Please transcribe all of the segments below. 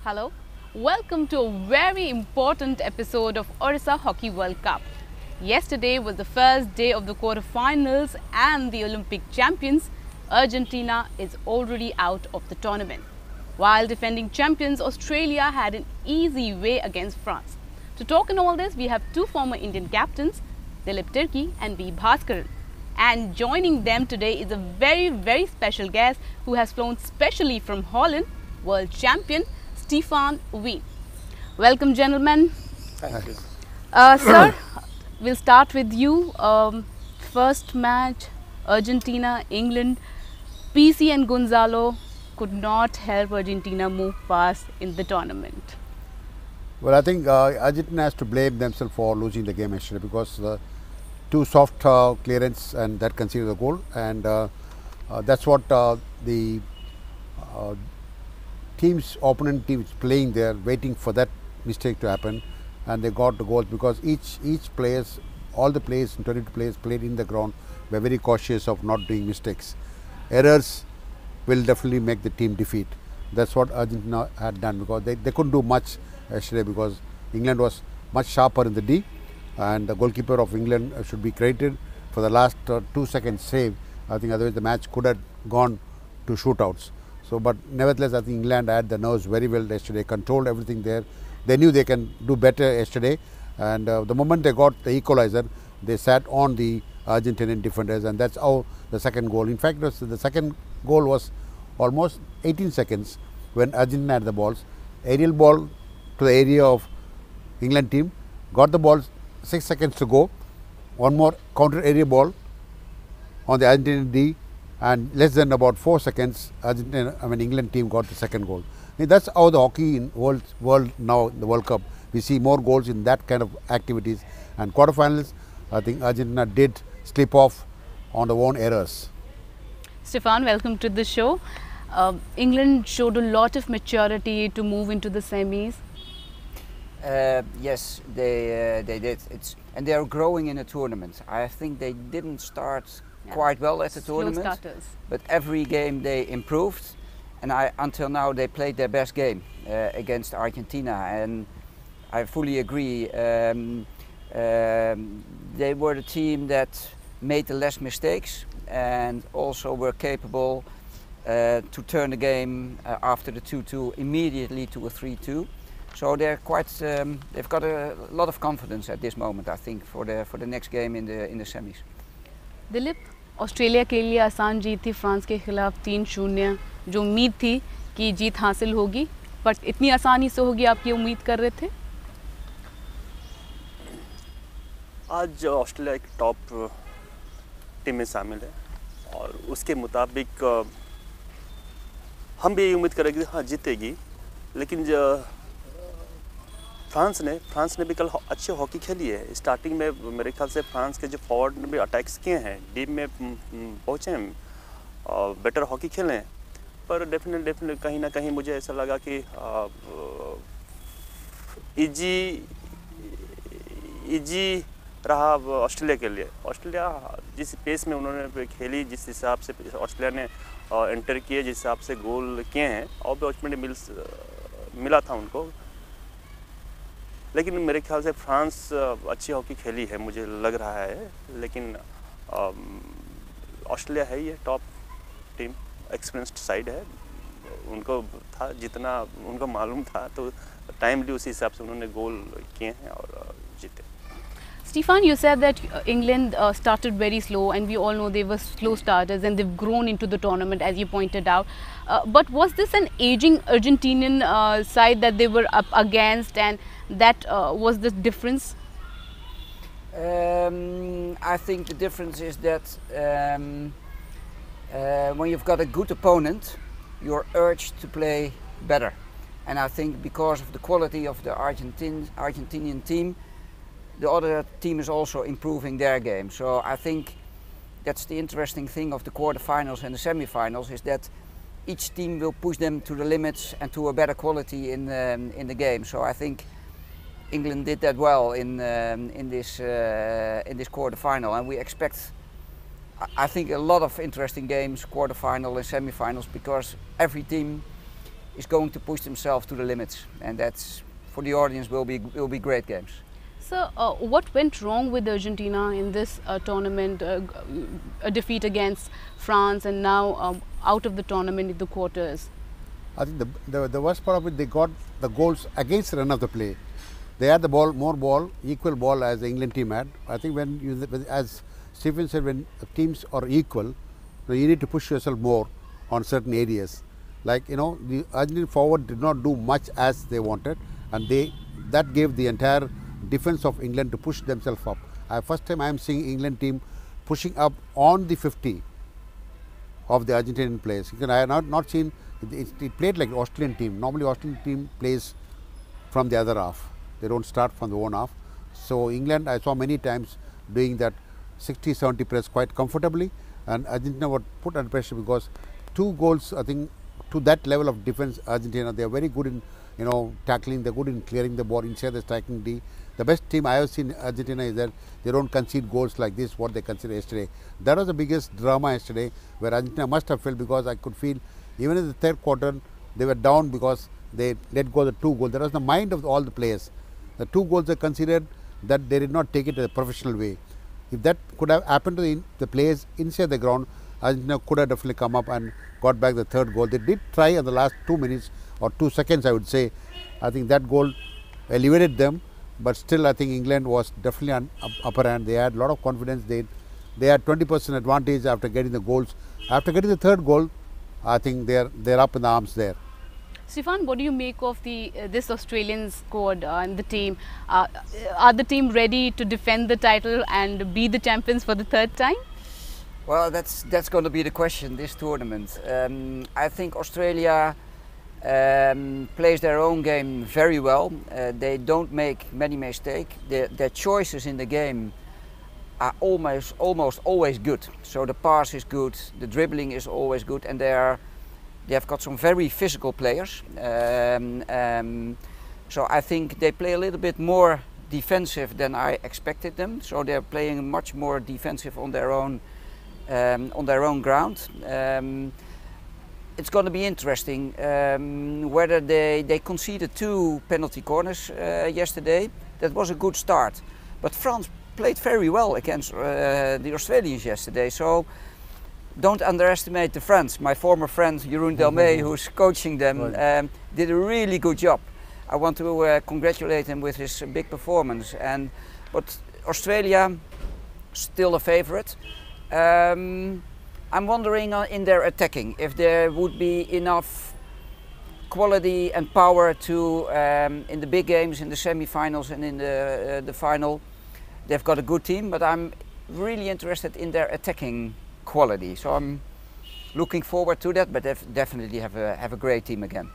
Hello, welcome to a very important episode of Orissa Hockey World Cup. Yesterday was the first day of the quarterfinals and the Olympic champions, Argentina, is already out of the tournament. While defending champions, Australia had an easy way against France. To talk on all this, we have two former Indian captains, Dilip Tirkey and V. Bhaskaran. And joining them today is a very special guest who has flown specially from Holland, world champion Stefan Wien. Welcome, gentlemen. Thank you. Sir, we'll start with you. First match, Argentina, England. PC and Gonzalo could not help Argentina move past in the tournament. Well, I think Argentina has to blame themselves for losing the game yesterday because too soft clearance and that conceded the goal, and that's what the opponent team is playing there, waiting for that mistake to happen, and they got the goals because each players, all the players, 22 players played in the ground, were very cautious of not doing mistakes. Errors will definitely make the team defeat. That's what Argentina had done because they couldn't do much yesterday because England was much sharper in the D, and the goalkeeper of England should be credited for the last 2 seconds save. I think otherwise the match could have gone to shootouts. So, but nevertheless, I think England had the nerves very well yesterday, controlled everything there. They knew they can do better yesterday, and the moment they got the equalizer, they sat on the Argentinian defenders, and that's how the second goal. In fact, the second goal was almost 18 seconds when Argentina had the balls. Aerial ball to the area of England team, got the ball 6 seconds to go. One more counter area ball on the Argentinian D, and less than about 4 seconds, England team got the second goal. I mean, that's how the hockey in world now, the World Cup, we see more goals in that kind of activities. And quarterfinals, I think Argentina did slip off on their own errors. Stefan, welcome to the show. England showed a lot of maturity to move into the semis. Yes, they did. And they are growing in the tournament. I think they didn't start quite well at the tournament, but every game they improved, and until now they played their best game against Argentina, and I fully agree. They were the team that made the less mistakes and also were capable to turn the game after the 2-2 immediately to a 3-2. So they're quite. They've got a lot of confidence at this moment, I think, for the next game in the semis. Dilip, Australia के लिए आसान जीत थी France के खिलाफ 3-0, जो उम्मीद थी कि जीत हासिल होगी, बट इतनी आसानी से होगी आप ये उम्मीद कर रहे थे? आज ऑस्ट्रेलिया एक टॉप टीम में शामिल है और उसके मुताबिक हम भी यही उम्मीद करेंगे हाँ जीतेगी, लेकिन फ्रांस ने भी कल अच्छी हॉकी खेली है। स्टार्टिंग में मेरे ख्याल से फ्रांस के जो फॉरवर्ड ने भी अटैक्स किए हैं, डीप में पहुँचे हैं और बेटर हॉकी खेले हैं, पर डेफिनेटली कहीं ना कहीं मुझे ऐसा लगा कि इजी रहा ऑस्ट्रेलिया के लिए। ऑस्ट्रेलिया जिस पेस में उन्होंने खेली, जिस हिसाब से ऑस्ट्रेलिया ने एंटर किए, जिस हिसाब से गोल किए हैं, और भी अपॉर्चुनिटी मिला था उनको, लेकिन मेरे ख्याल से फ्रांस अच्छी हॉकी खेली है मुझे लग रहा है, लेकिन ऑस्ट्रेलिया है ये टॉप टीम, एक्सपीरियंस्ड साइड है, उनको था जितना उनको मालूम था, तो टाइमली उसी हिसाब से उन्होंने गोल किए हैं और जीते। Stefan, you said that England started very slow, and we all know they were slow starters and they've grown into the tournament, as you pointed out. But was this an aging Argentinian side that they were up against, and that was the difference? I think the difference is that when you've got a good opponent, you're urged to play better. And I think because of the quality of the Argentinian team, the other team is also improving their game. So I think that's the interesting thing of the quarterfinals and the semi-finals, is that each team will push them to the limits and to a better quality in the game. So I think England did that well in this quarterfinal, and we expect, I think, a lot of interesting games, quarterfinal and semi-finals, because every team is going to push themselves to the limits, and that's for the audience will be great games. So, what went wrong with Argentina in this tournament? A defeat against France, and now out of the tournament in the quarters. I think the worst part of it, they got the goals against the run of the play. They had the ball, more ball, equal ball as the England team had. I think as Stephen said, when teams are equal, you need to push yourself more on certain areas. Like, you know, the Argentine forward did not do much as they wanted, and that gave the entire defense of England to push themselves up. First time I am seeing England team pushing up on the 50 of the Argentinian players. I have not seen it played like the Australian team. Normally Australian team plays from the other half. They don't start from the own half. So England, I saw many times doing that 60-70 press quite comfortably, and Argentina were put under pressure because 2 goals, I think, to that level of defense. Argentina, they are very good in, you know, tackling. They're good in clearing the ball inside the striking D. The best team I have seen Argentina is that they don't concede goals like this, what they conceded yesterday. That was the biggest drama yesterday, where Argentina must have felt, because I could feel even in the third quarter they were down because they let go the 2 goals. That was the mind of all the players. The 2 goals are considered that they did not take it in a professional way. If that could have happened to the players inside the ground, Argentina could have definitely come up and got back the 3rd goal. They did try in the last 2 minutes or 2 seconds, I would say. I think that goal elevated them, but still I think England was definitely on upper hand. They had a lot of confidence. They had 20% advantage after getting the goals. After getting the 3rd goal, I think they're up in the arms there. Stefan, what do you make of this Australian squad and the team? Are the team ready to defend the title and be the champions for the 3rd time? Well, that's going to be the question this tournament. I think Australia plays their own game very well. They don't make many mistakes. Their choices in the game are almost always good. So the pass is good, the dribbling is always good, and they have got some very physical players. So I think they play a little bit more defensive than I expected them. So they're playing much more defensive on their own ground. It's going to be interesting whether they conceded 2 penalty corners yesterday. That was a good start, but France played very well against the Australians yesterday. So don't underestimate the French. My former friend Jeroen Delmay, who's coaching them, did a really good job. I want to congratulate him with his big performance. But Australia still a favourite. I'm wondering in their attacking if there would be enough quality and power to in the big games, in the semi-finals and in the final. They've got a good team, but I'm really interested in their attacking quality. So I'm looking forward to that, but they definitely have a great team again.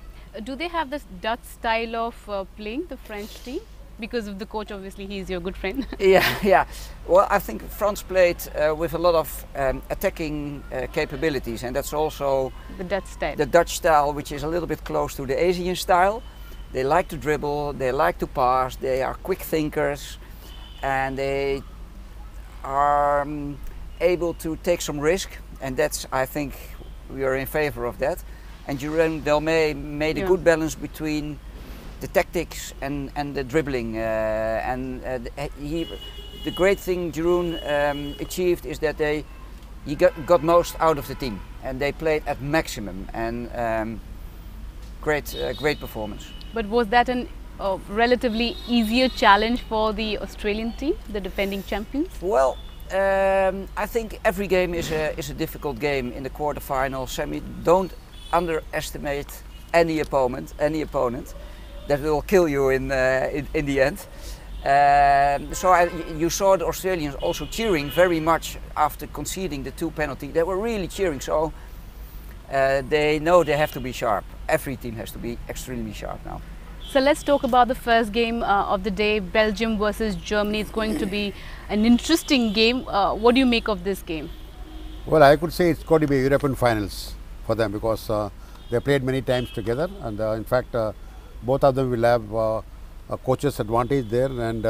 Do they have this Dutch style of playing, the French team? Because of the coach, obviously, he's your good friend. Yeah. Well, I think France played with a lot of attacking capabilities, and that's also the Dutch style. The Dutch style, which is a little bit close to the Asian style. They like to dribble, they like to pass, they are quick thinkers, and they are able to take some risk, and that's, I think, we are in favor of that. And Jeroen Delmay made a good balance between the tactics and the dribbling, the great thing Jeroen achieved is that he got most out of the team, and they played at maximum, and great performance. But was that a relatively easier challenge for the Australian team, the defending champions? Well, I think every game is a difficult game in the quarterfinal, semi. Don't underestimate any opponent. That will kill you in the end. So you saw the Australians also cheering very much after conceding the 2 penalties. They were really cheering, so they know they have to be sharp. Every team has to be extremely sharp now. So let's talk about the first game of the day, Belgium versus Germany. It's going to be an interesting game. What do you make of this game? Well, I could say it's going to be European finals for them, because they played many times together, and in fact both of them will have a coach's advantage there, and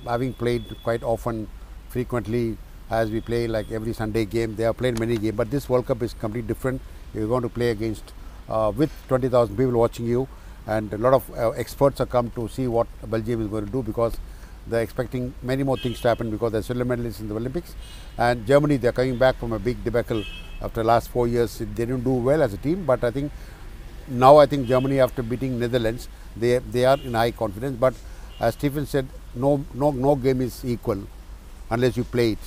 having played quite often, frequently, as we play like every Sunday game, they have played many games, but this World Cup is completely different. You're going to play against with 20,000 people watching you, and a lot of experts have come to see what Belgium is going to do, because they're expecting many more things to happen, because they're silver medalists in the Olympics. And Germany, they're coming back from a big debacle after the last 4 years. They didn't do well as a team, but I think now Germany, after beating Netherlands, they are in high confidence. But as Stephen said, no game is equal unless you play it.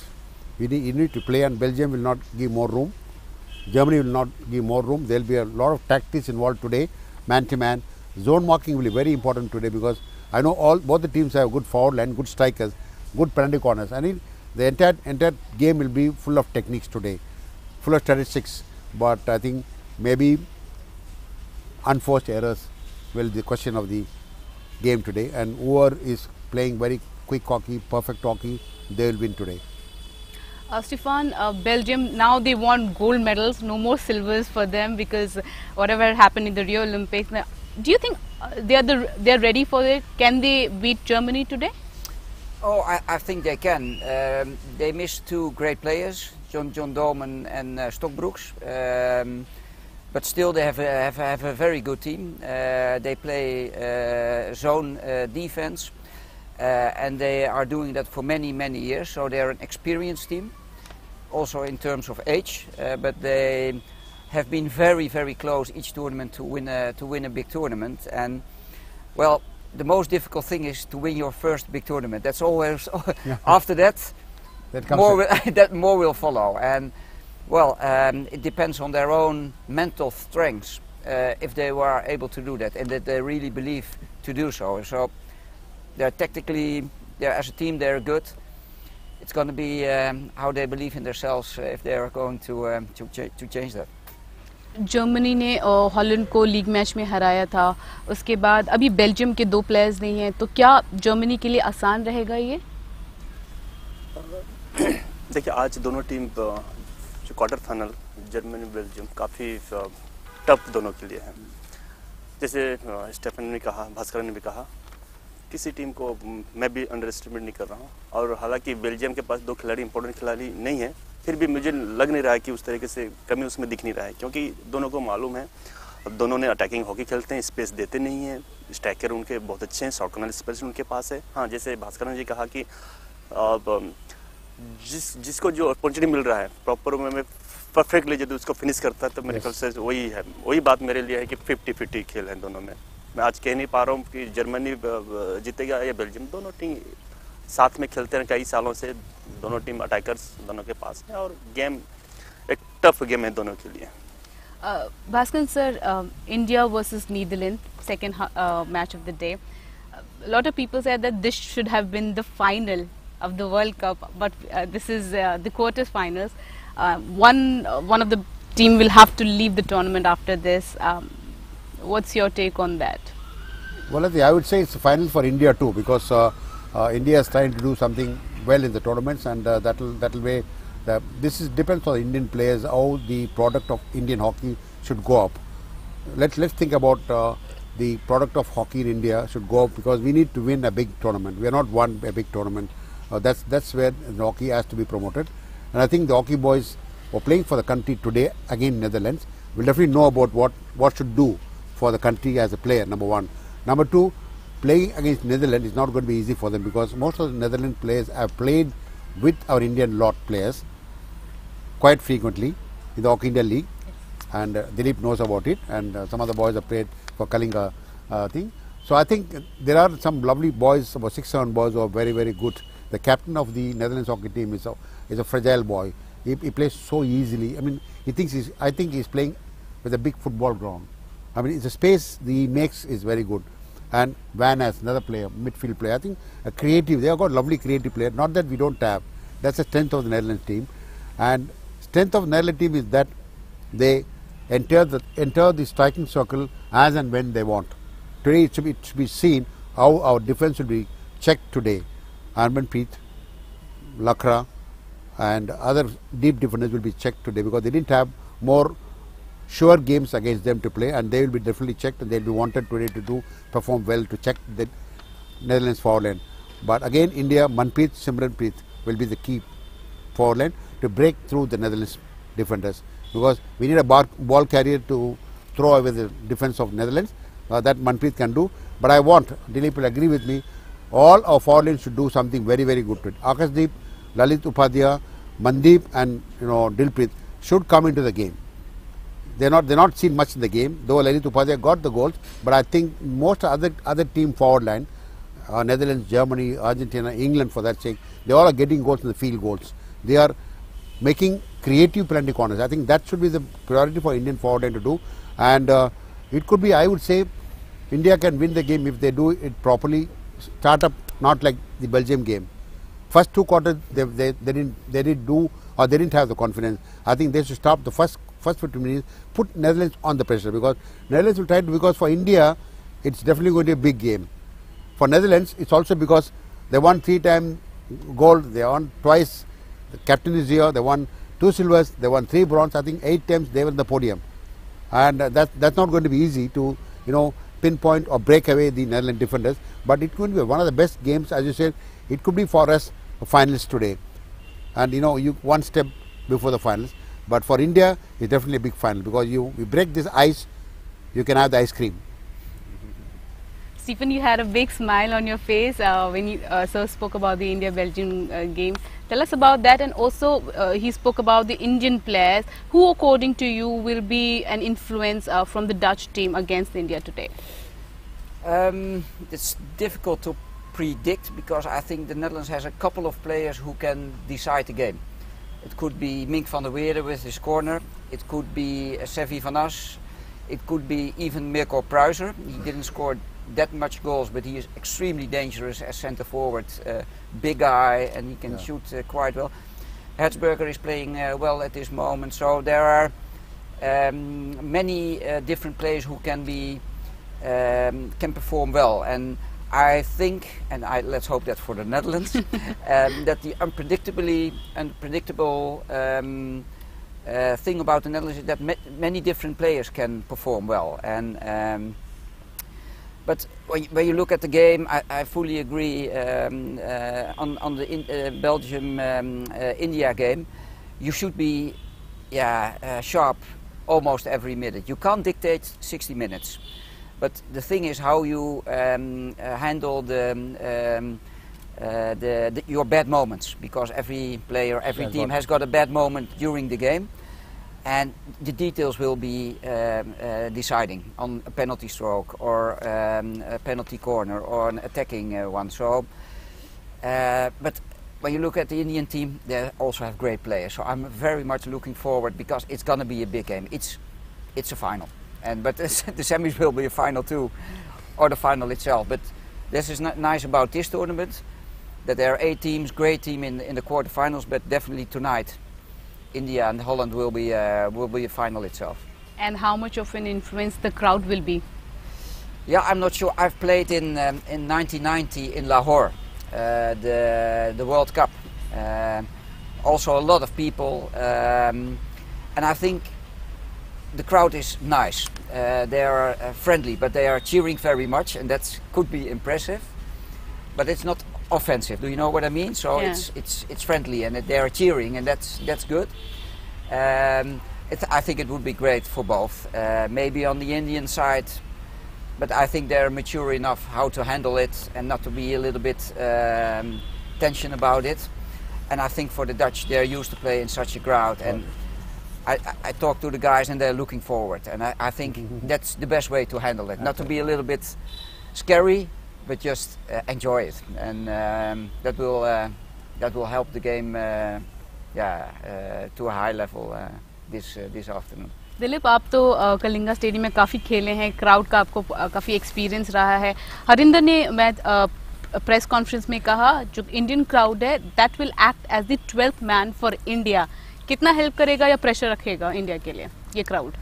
You need to play, and Belgium will not give more room. Germany will not give more room. There will be a lot of tactics involved today, man to man. Zone marking will be very important today, because I know both the teams have good forward line, good strikers, good penalty corners. I mean, the entire game will be full of techniques today, full of statistics. But I think maybe unforced errors will be the question of the game today, and whoever is playing very quick hockey, perfect hockey, they will win today. Stefan, Belgium, now they want gold medals, no more silvers for them, because whatever happened in the Rio Olympics. Now, do you think they are ready for it? Can they beat Germany today? Oh, I think they can. They missed two great players, John Domen and Stokbroeks. But still, they have a very good team. They play zone defense, and they are doing that for many years. So they are an experienced team, also in terms of age. But they have been very close each tournament to win a big tournament. And well, the most difficult thing is to win your first big tournament. That's always after that, more will follow. And well, it depends on their own mental strengths if they were able to do that, and that they really believe to do so. So they're tactically, as a team, they're good. It's going to be how they believe in themselves if they are going to change that. Germany ने Holland को league match में हराया था, उसके बाद अभी Belgium के 2 players नहीं हैं, तो क्या जर्मनी के लिए आसान रहेगा ये? देखिए, आज दोनों टीम जो क्वार्टर फाइनल जर्मनी बेल्जियम काफ़ी टफ दोनों के लिए है। जैसे स्टेफन ने कहा, भास्कर ने भी कहा, किसी टीम को मैं भी अंडर एस्टिमेट नहीं कर रहा हूँ। और हालांकि बेल्जियम के पास 2 खिलाड़ी इंपॉर्टेंट खिलाड़ी नहीं है, फिर भी मुझे लग नहीं रहा है कि उस तरीके से कमी उसमें दिख नहीं रहा है, क्योंकि दोनों को मालूम है, दोनों ने अटैकिंग हॉकी खेलते हैं, स्पेस देते नहीं हैं, स्ट्राइकर उनके बहुत अच्छे हैं, शॉर्ट कॉर्नर स्पेस उनके पास है। हाँ, जैसे भास्कर ने जी कहा कि जिसको जो अपॉर्चुनिटी मिल रहा है प्रॉपर वे में परफेक्टली यदि उसको फिनिश करता है, तो मेरे ख्याल से वही बात मेरे लिए है कि 50-50 खेल है दोनों में। मैं आज कह नहीं पा रहा हूँ कि जर्मनी जीतेगा या बेल्जियम, दोनों टीम साथ में खेलते हैं कई सालों से, दोनों टीम अटैकर्स दोनों के पास है, और गेम एक टफ गेम है दोनों के लिए। Bhaskar sir, India versus Netherlands, second match of the day. A lot of people said that this should have been the final of the World Cup, but this is the quarter-finals. One of the team will have to leave the tournament after this. What's your take on that? Well, I would say it's a final for India too, because India is trying to do something well in the tournaments, and that'll be. This depends on the Indian players, how the product of Indian hockey should go up. Let's think about the product of hockey in India should go up, because we need to win a big tournament. We are not won a big tournament. That's where the hockey has to be promoted. And I think the hockey boys who are playing for the country today, again Netherlands, will definitely know about what should do for the country as a player, number one. Number two, playing against Netherlands is not going to be easy for them, because most of the Netherlands players have played with our Indian lot players quite frequently in the Hockey India League, and Dilip knows about it, and some of the boys have played for Kalinga thing. So I think there are some lovely boys, about 6-7 boys who are very, very good. The captain of the Netherlands hockey team is a fragile boy. He plays so easily. I mean, I think he's playing with a big football ground. I mean, the space he makes is very good. And Van as another player, midfield player. I think a creative. They have got lovely creative player. Not that we don't have. That's the strength of the Netherlands team. And strength of the Netherlands team is that they enter the striking circle as and when they want. Today it should be seen how our defense will be checked today. Armanpreet, Lakra, and other deep defenders will be checked today, because they didn't have more sure games against them to play, and they will be definitely checked, and they will be wanted today to perform well to check the Netherlands forward line. But again, India, Manpreet, Simranpreet will be the key forward line to break through the Netherlands defenders, because we need a ball carrier to throw away the defense of Netherlands. That Manpreet can do. But I want, Dilip will agree with me, all our forward lines should do something very, very good to it. Akashdeep, Lalit Upadhyay, Mandeep and Dilpreet should come into the game. They're not seen much in the game, though Lalit Upadhyay got the goals, but I think most other team forward line, Netherlands, Germany, Argentina, England for that sake, they all are getting goals in the field goals. They are making creative penalty corners. I think that should be the priority for Indian forward line to do, and it could be, I would say, India can win the game if they do it properly. Start up not like the Belgium game. First 2 quarters they didn't do, or they didn't have the confidence. I think they should stop the first 15 minutes, put Netherlands on the pressure, because Netherlands will try to, because for India it's definitely going to be a big game. For Netherlands it's also because they won 3-time gold, they won twice, the captain is here, they won 2 silvers, they won 3 bronze, I think 8 times they were in the podium, and that's not going to be easy to pinpoint or break away the Netherlands defenders, but it could be one of the best games. As you said, it could be for us finals today, and you one step before the finals. But for India, it's definitely a big final, because you break this ice, you can have the ice cream. Stephen, you had a big smile on your face when you sir spoke about the India-Belgium game. Tell us about that, and also he spoke about the Indian players. Who, according to you, will be an influence from the Dutch team against India today? It's difficult to predict, because I think the Netherlands has a couple of players who can decide the game. It could be Mink van der Weerde with his corner. It could be Sevi van As. It could be even Mirko Pruiser. He didn't score that much goals, but he is extremely dangerous as centre forward. Big guy, and he can shoot quite well. Hertzberger is playing well at this moment. So there are many different players who can perform well, and I think, and let's hope that for the Netherlands, that the unpredictable thing about the Netherlands is that many different players can perform well. And but when you look at the game, I fully agree on the Belgium-India game. You should be sharp almost every minute. You can't dictate 60 minutes. But the thing is how you handle your bad moments, because every player, every team has got a bad moment during the game, and the details will be deciding on a penalty stroke or a penalty corner or an attacking one. So, but when you look at the Indian team, they also have great players. So I'm very much looking forward, because it's going to be a big game. It's a final. But the semis will be a final too, or the final itself. But this is nice about this tournament, that there are 8 teams, great team in the quarterfinals. But definitely tonight, India and Holland will be a final itself. And how much of an influence the crowd will be? Yeah, I'm not sure. I've played in 1990 in Lahore, the World Cup. Also a lot of people, and I think the crowd is nice. They are friendly, but they are cheering very much, and that could be impressive. But it's not offensive. Do you know what I mean? So yeah. It's friendly, and they are cheering, and that's good. I think it would be great for both. Maybe on the Indian side, but I think they're mature enough how to handle it and not to be a little bit tension about it. And I think for the Dutch, they're used to play in such a crowd, and I talk to the guys and they're looking forward, and I think that's the best way to handle it. Not to be a little bit scary, but just enjoy it, and that will help the game to a high level this afternoon. Dilip, आप तो Kalinga stadium में काफ़ी खेले हैं, crowd का आपको काफ़ी experience रहा है. हरिंदर ने प्रेस कॉन्फ्रेंस में कहा जो इंडियन क्राउड है that will act as the 12th man for India. कितना हेल्प करेगा या प्रेशर रखेगा इंडिया के लिए ये क्राउड?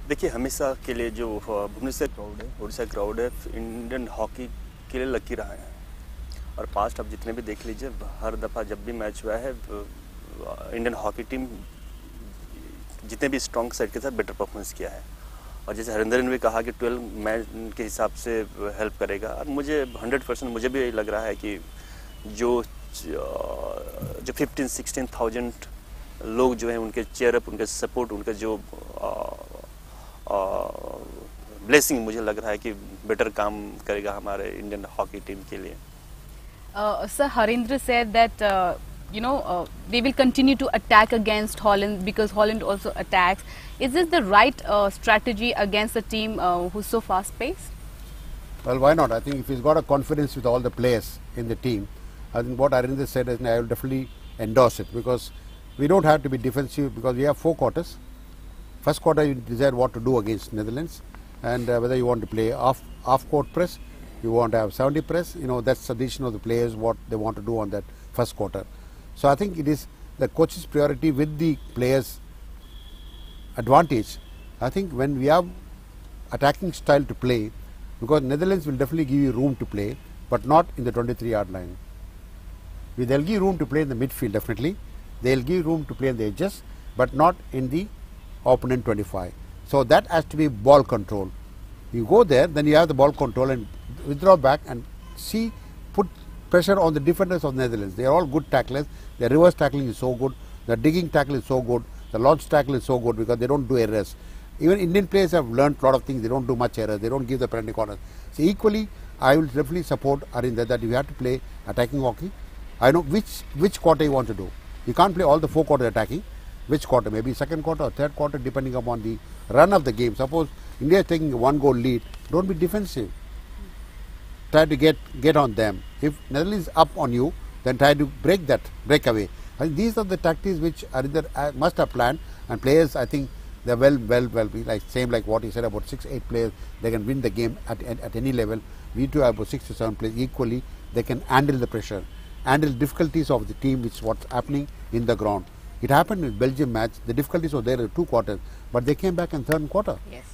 देखिए, हमेशा के लिए जो भुवनेश्वर क्राउड है, उड़ीसा क्राउड है, इंडियन हॉकी के लिए लकी रहा है. और पास्ट आप जितने भी देख लीजिए, हर दफ़ा जब भी मैच हुआ है, इंडियन हॉकी टीम जितने भी स्ट्रॉन्ग साइड के साथ बेटर परफॉर्मेंस किया है. और जैसे हरिंदर ने भी कहा कि 12 मैन के हिसाब से हेल्प करेगा, और मुझे 100% मुझे भी लग रहा है कि जो 15-16,000 लोग जो हैं, उनके चेयर अप, उनके सपोर्ट, उनका जो ब्लेसिंग मुझे लग रहा है कि बेटर काम करेगा हमारे इंडियन हॉकी टीम के लिए. Sir, Harindra said that they will continue to attack against Holland because Holland also attacks. Is this the right strategy against a team who's so fast-paced? Well, why not? I think if he's got a confidence with all the players in the team, I think what Arindra said, I will definitely endorse it, because we don't have to be defensive, because we have 4 quarters. First quarter you decide what to do against Netherlands, and whether you want to play half court press, you want to have 70 press, that's the decision of the players what they want to do on that first quarter. So I think it is the coach's priority with the players' advantage. I think when we have attacking style to play, because Netherlands will definitely give you room to play, but not in the 23-yard line. They'll give room to play in the midfield, definitely. They'll give room to play in the edges, but not in the opponent 25. So that has to be ball control. You go there, then you have the ball control and withdraw back and put pressure on the defenders of the Netherlands. They are all good tacklers. Their reverse tackling is so good. The digging tackle is so good. The launch tackle is so good because they don't do errors. Even Indian players have learned a lot of things. They don't do much errors. They don't give the penalty corners. So equally, I will definitely support Arinder that you have to play attacking hockey. I know which quarter you want to do. You can't play all the 4 quarters attacking. Which quarter? Maybe second quarter or third quarter, depending upon the run of the game. Suppose India is taking a 1-goal lead. Don't be defensive. Try to get on them. If Netherlands is up on you, then try to break away. I think these are the tactics which Arinder must have planned, and players, I think, they're well like what he said about 6-8 players. They can win the game at any level. We too have about 6 to 7 players equally. They can handle the pressure, handle difficulties of the team, which is what's happening in the ground. It happened in Belgium match. The difficulties were there in 2 quarters, but they came back in third quarter. Yes.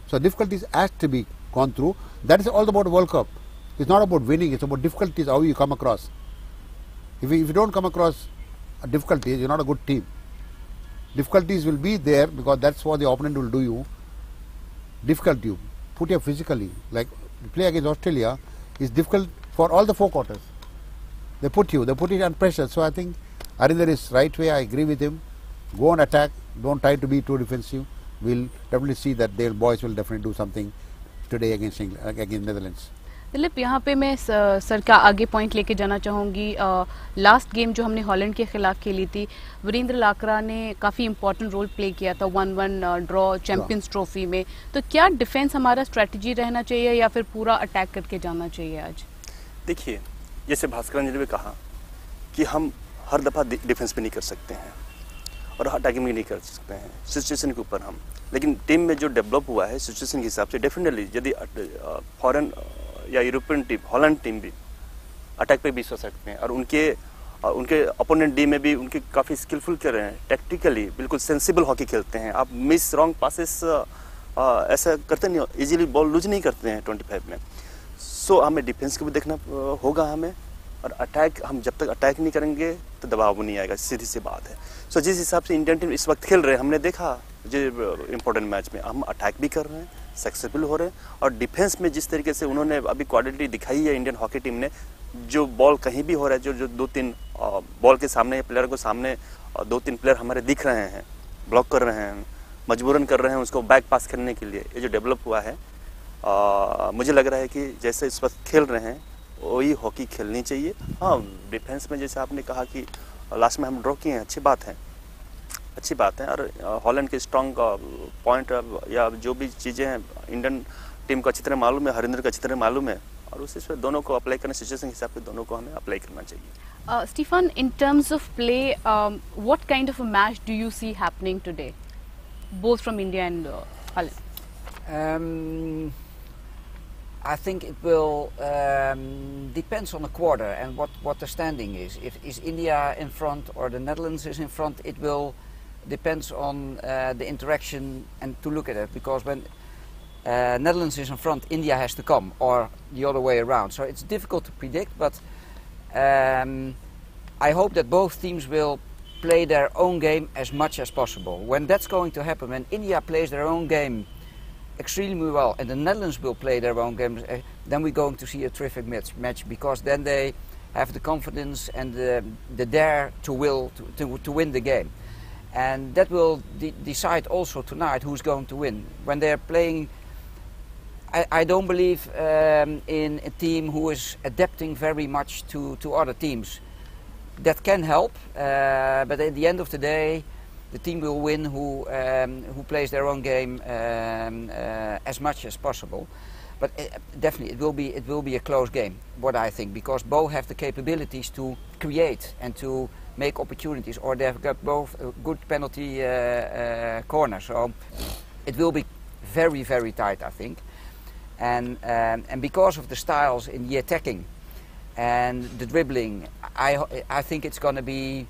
So difficulties has to be gone through. That is all about World Cup. It's not about winning. It's about difficulties, how you come across. If you don't come across difficulties, you're not a good team. Difficulties will be there because that's what the opponent will do you. Difficult you. Put you physically. Like play against Australia is difficult for all the 4 quarters. They put it under pressure. So I think Arinder is right way. I agree with him. Go on attack. Don't try to be too defensive. We'll definitely see that their boys will definitely do something today against Netherlands. Dilip, यहाँ पे मैं sir का आगे point लेके जाना चाहूँगी. Last game जो हमने हॉलैंड के खिलाफ खेली थी, वीरेंद्र लाकरा ने काफ़ी इंपॉर्टेंट रोल प्ले किया था 1-1 ड्रॉ चैंपियंस ट्रॉफी में. तो क्या डिफेंस हमारा स्ट्रेटजी रहना चाहिए या फिर पूरा अटैक करके जाना चाहिए आज? देखिए, जैसे भास्कर जी ने भी कहा कि हम हर दफ़ा डिफेंस पे नहीं कर सकते हैं और अटैकिंग भी नहीं कर सकते हैं, सिचुएशन के ऊपर हम. लेकिन टीम में जो डेवलप हुआ है सिचुएशन के हिसाब से, डेफिनेटली यदि फॉरेन या यूरोपियन टीम, हॉलैंड टीम भी अटैक पे भी सो सकते हैं और उनके अपोनेंट डी में भी उनके काफ़ी स्किलफुल कर रहे हैं. टैक्टिकली बिल्कुल सेंसिबल हॉकी खेलते हैं. आप मिस रॉन्ग पासेस ऐसा करते नहीं, इजीली बॉल लूज नहीं करते हैं 25 में. सो हमें डिफेंस को भी देखना होगा हमें, और अटैक हम जब तक अटैक नहीं करेंगे तो दबाव नहीं आएगा, सीधी सी बात है. सो जिस हिसाब से इंडियन टीम इस वक्त खेल रहे हैं, हमने देखा जो इम्पोर्टेंट मैच में हम अटैक भी कर रहे हैं, सक्सेसफुल हो रहे हैं, और डिफेंस में जिस तरीके से उन्होंने अभी क्वालिटी दिखाई है इंडियन हॉकी टीम ने, जो बॉल कहीं भी हो रहा है, जो 2-3 बॉल के सामने प्लेयर को सामने 2-3 प्लेयर हमारे दिख रहे हैं, ब्लॉक कर रहे हैं, मजबूरन कर रहे हैं उसको बैक पास करने के लिए, ये जो डेवलप हुआ है, मुझे लग रहा है कि जैसे इस वक्त खेल रहे हैं वही हॉकी खेलनी चाहिए. हाँ, डिफेंस में जैसे आपने कहा कि लास्ट में हम ड्रॉ किए हैं, अच्छी बात है. और हॉलैंड के स्ट्रॉन्ग पॉइंट या जो भी चीज़ें हैं इंडियन टीम को अच्छी तरह मालूम है, हरिंदर को अच्छी तरह मालूम है, और उसी से दोनों को अप्लाई करने, सिचुएशन के हिसाब से दोनों को हमें अप्लाई करना चाहिए. Stefan, in terms of play, what kind of a match do you see happening today, both from India and Holland? I think it will depends on the quarter and what the standing is. If is India in front or the Netherlands is in front, it will depends on the interaction and to look at it, because when Netherlands is in front, India has to come, or the other way around. So it's difficult to predict, but I hope that both teams will play their own game as much as possible. When that's going to happen, when India plays their own game extremely well and the Netherlands will play their own game, then we're going to see a terrific match, because then they have the confidence and the dare to win the game. and that will decide also tonight who's going to win. When they're playing, I don't believe in a team who is adapting very much to other teams. That can help, but at the end of the day, the team will win who plays their own game as much as possible. But definitely, it will be a close game. What I think, because both have the capabilities to create and to make opportunities, or they've got both a good penalty corner. So it will be very, very tight, I think. And because of the styles in the attacking and the dribbling, I think it's going to be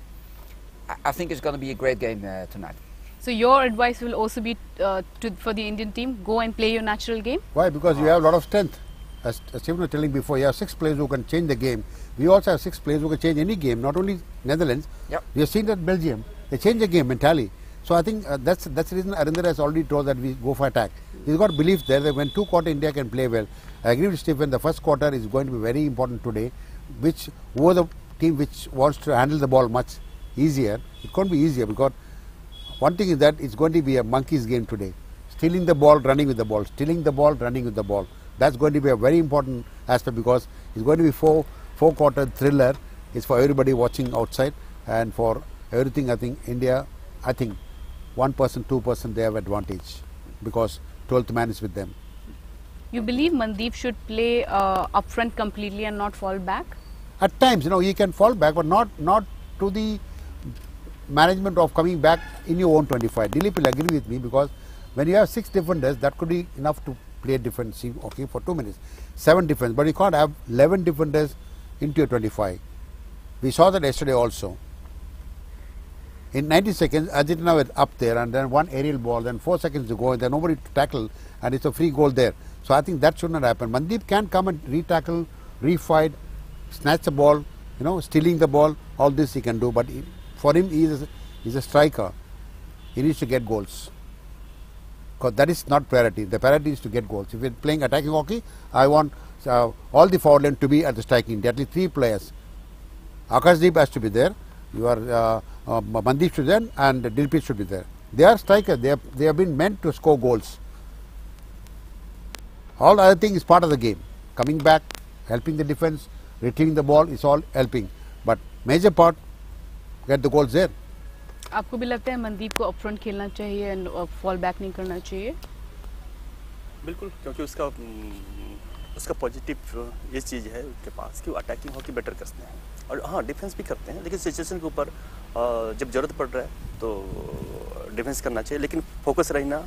a great game tonight. So your advice will also be for the Indian team, go and play your natural game? Why? Because you have a lot of strength. As Stephen was telling before, you have 6 players who can change the game. We also have 6 players who can change any game, not only Netherlands. Yep. We have seen that Belgium, they change the game entirely. So I think that's the reason Arinder has already told that we go for attack. He's got belief there that when 2 quarter India can play well. I agree with Stephen, the first quarter is going to be very important today, who are the team which wants to handle the ball much easier. It can't be easier because one thing is that it's going to be a monkey's game today. Stealing the ball, running with the ball, stealing the ball, running with the ball. That's going to be a very important aspect because it's going to be four quarter thriller. It's for everybody watching outside, and for everything I think India, 1%, 2% they have advantage because 12th man is with them. You believe Mandeep should play up front completely and not fall back? At times, he can fall back, but not to the management of coming back in your own 25. Dilip will agree with me because when you have 6 defenders, that could be enough to play defensive, okay, for 2 minutes. 7 defenders, but you can't have 11 defenders into your 25. We saw that yesterday also. In 90 seconds, Argentina was up there, and then 1 aerial ball, then 4 seconds to go, and then nobody to tackle, and it's a free goal there. So I think that should not happen. Mandeep can come and re-tackle, re-fight, snatch the ball, stealing the ball, all this he can do, but for him, he's a striker. He needs to get goals. Because that is not priority. The priority is to get goals. If you're playing attacking hockey, I want all the forward line to be at the striking. There are at least 3 players. Akashdeep has to be there. Mandeep should be there, and Dilpreet should be there. They are strikers. They have been meant to score goals. All other thing is part of the game. Coming back, helping the defense, retrieving the ball is all helping. But major part, get the goals there. आपको भी लगता है मनदीप को upfront खेलना चाहिए and fall back नहीं करना चाहिए? बिल्कुल, क्योंकि उसका पॉजिटिव ये चीज़ है उसके पास कि वो अटैकिंग हॉकी बेटर करते हैं और हाँ डिफेंस भी करते हैं, लेकिन सिचुएशन के ऊपर जब ज़रूरत पड़ रहा है तो डिफेंस करना चाहिए, लेकिन फोकस रहना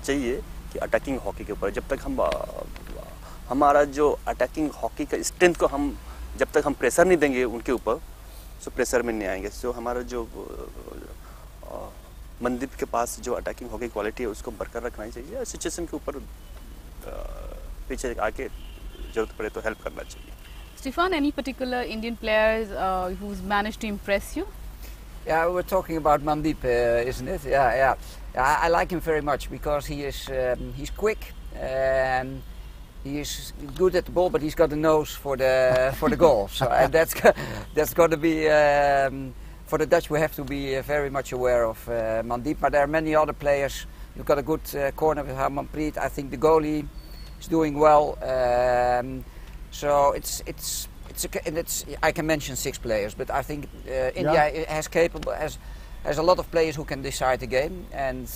चाहिए कि अटैकिंग हॉकी के ऊपर। जब तक हमारा जो अटैकिंग हॉकी का स्ट्रेंथ को जब तक हम प्रेशर नहीं देंगे उनके ऊपर, सो प्रेशर में नहीं आएंगे। सो हमारा जो मनदीप के पास जो अटैकिंग हॉकी क्वालिटी है उसको बरकरार रखना ही चाहिए, सिचुएशन के ऊपर पीछे आके जरूरत पड़े तो हेल्प करना चाहिए। Stefan, any particular Indian players who's managed to impress you? Yeah, we're talking about Mandeep, isn't it? Yeah. I like him very much because he's quick. He is good at the ball, but he's got a nose for the goal. So that's going to be for the Dutch. We have to be very much aware of Mandeep. But there are many other players. You've got a good corner with Harmanpreet. I think the goalie is doing well. So I can mention 6 players, but I think India has a lot of players who can decide the game, and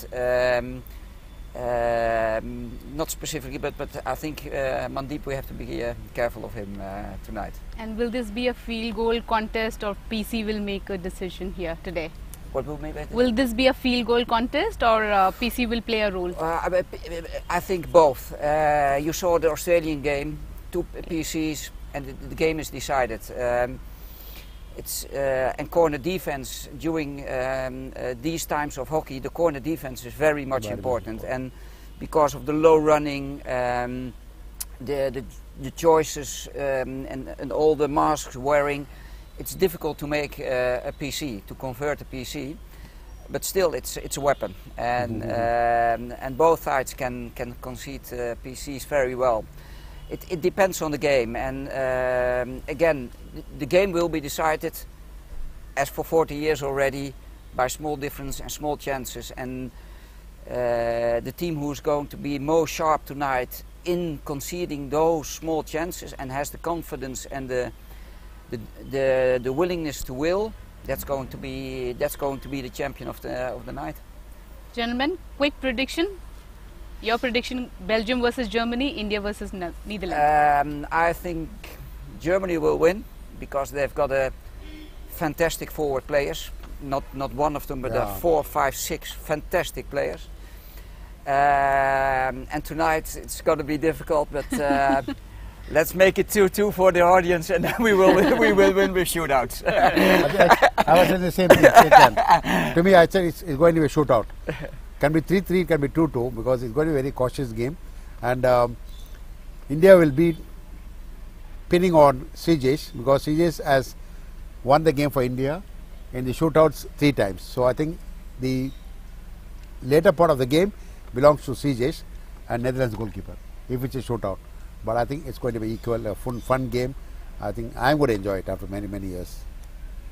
not specifically, but I think Mandeep, we have to be careful of him tonight. And will this be a field goal contest, or PC will make a decision here today? What will make that? Will this be a field goal contest, or PC will play a role? I think both. You saw the Australian game, 2 PCs, and the game is decided. And corner defense during these times of hockey, the corner defense is very much important. And because of the low running, the choices and all the masks wearing, it's difficult to make a PC, to convert a PC. But still, it's a weapon, and both sides can concede PCs very well. It depends on the game, and again, the game will be decided, as for 40 years already, by small difference and small chances, and the team who's going to be most sharp tonight in conceding those small chances and has the confidence and the willingness to will, that's going to be the champion of the night. Gentlemen, quick prediction. Your prediction: Belgium versus Germany, India versus Netherlands. I think Germany will win because they've got a fantastic forward players. Not one of them, but 4, 5, 6 fantastic players. And tonight it's going to be difficult, but let's make it 2-2 for the audience, and then we will win with shootouts. I was in the same thing. To me, I said it's going to be a shootout. Can be 3-3, can be 2-2, because it's going to be a very cautious game, and India will be pinning on CJs, because CJs has won the game for India in the shootouts 3 times. So I think the later part of the game belongs to CJs and Netherlands goalkeeper if it's a shootout. But I think it's going to be equal, a fun game. I think I'm going to enjoy it after many years.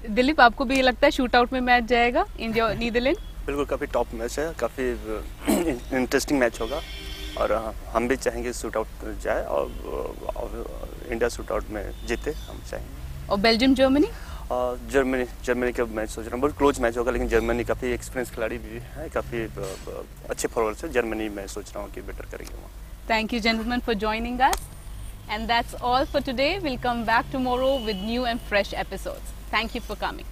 Dilip, आपको भी ये लगता है shootout में match जाएगा India और Netherlands? बिल्कुल, काफ़ी टॉप मैच है, काफ़ी इंटरेस्टिंग मैच होगा, और हम भी चाहेंगे शूटआउट जाए और इंडिया शूटआउट में जीते, हम चाहेंगे। और बेल्जियम जर्मनी? जर्मनी का मैच सोच रहा हूँ, बहुत क्लोज मैच होगा, लेकिन जर्मनी काफ़ी एक्सपीरियंस खिलाड़ी भी है, काफ़ी अच्छे फॉरवर्ड्स है। जर्मनी मैं सोच रहा हूँ कि बेटर करेंगे वहाँ। Thank you, gentlemen, for joining us. And that's all for today. We'll come back tomorrow with new and fresh episodes. Thank you for coming.